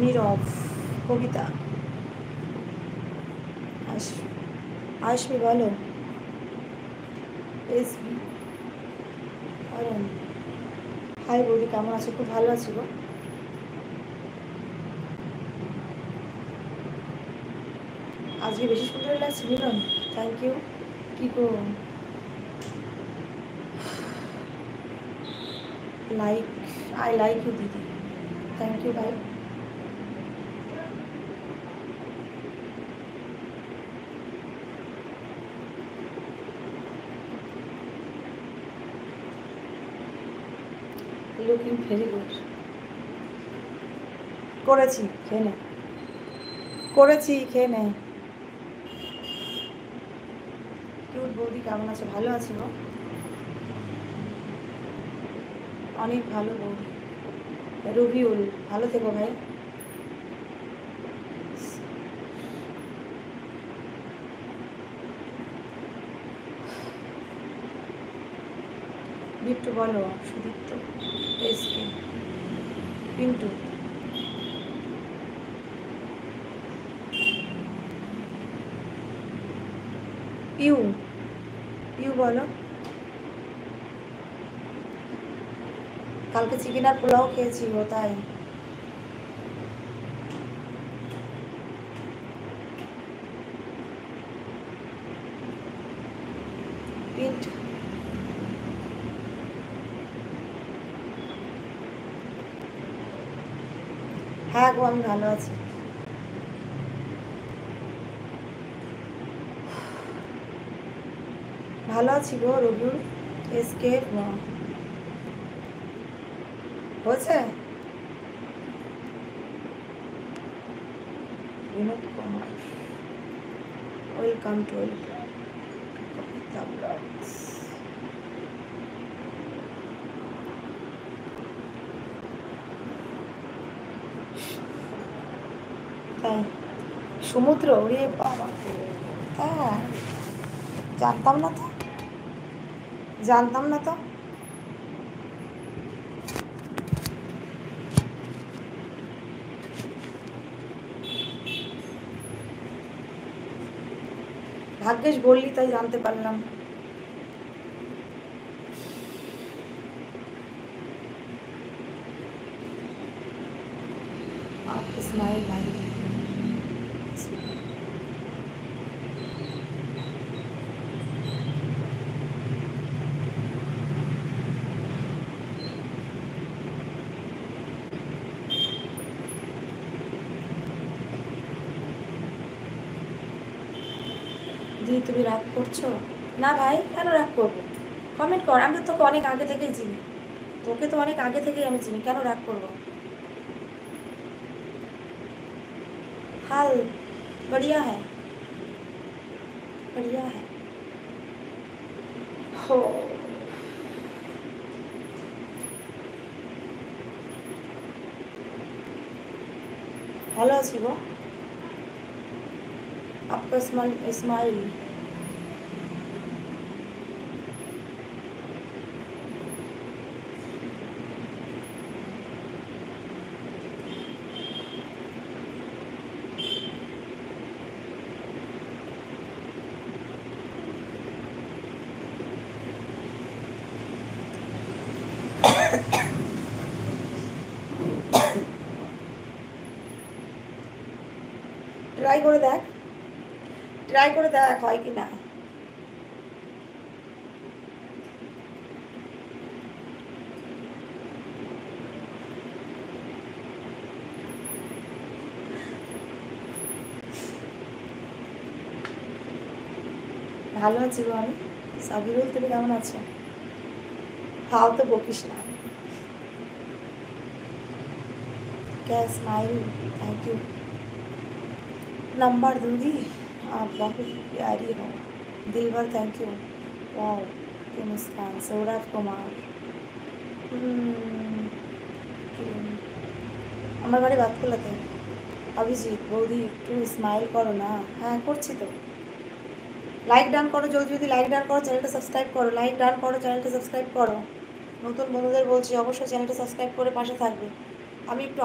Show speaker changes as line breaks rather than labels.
নীরব, কবিতা, আসবি বলো, SB, অরণ। High বৌদি, কেমন আছো? খুব ভালো আছি গো। আজকে বেশি সুন্দর লাগছে মিলন, থ্যাংক ইউ। কি গো, লাইক, আই লাইক ইউ দিদি, থ্যাংক ইউ ভাই। Looking very good. করেছি, খেয়ে নে, করেছি, খেয়ে নে। কিউট বৌদি, কেমন আছো? ভালো আছি গো, অনেক ভালো বৌদি। রবিউল, ভালো থেকো ভাই। বিট্টু বলো, Sudipta, SK, Pintu, you, you বলো। কালকে চিকেন আর পোলাও খেয়েছি ও, তাই। পিন্ট, হ্যাঁ গো আমি ভালো আছি। ভালো আছি গো রবিউল, এসকে, হয়েছে। Binod Kumar, welcome to Kabita blogs. তাই সমুদ্র, ওরে বাবা, হ্যাঁ জানতাম না তো, জানতাম না তো। ভাগ্যেশ বললি তাই জানতে পারলাম। ইসমাইল ভাই, দিদি তুমি রাগ করছো? না ভাই, কেন রাগ করবো? কমেন্ট কর, আমি তো তোকে অনেক আগে থেকেই চিনি, তোকে তো অনেক আগে থেকেই আমি চিনি, কেন রাগ করবো? हाल बढ़िया है, बढ़िया है। हो, ভালো আছি গো। आपका स्माइल। ট্রাই করে দেখ, ট্রাই করে দেখ হয় কি না। ভালো আছি গো আমি। সাবিরুল, তুমি কেমন আছো? ফাও তো বকিস না। क्या स्माइल, थैंक यू। नंबर दूंगी, आप बहुत प्यारी हो। दिलबर, थैंक यू। वाओ, की मुस्कान। सौरभ कुमार, আমার বাড়ি বাতকুলাতে। অভিজিৎ বৌদি, একটু স্মাইল করো না। হ্যাঁ করছি তো। লাইক ডান করো, জলদি জলদি লাইক ডান করো, চ্যানেলটা সাবস্ক্রাইব করো, লাইক ডান করো, চ্যানেলটা সাবস্ক্রাইব করো। নতুন বন্ধুদের বলছি অবশ্যই চ্যানেলটা সাবস্ক্রাইব করে পাশে থাকবে। আমি একটু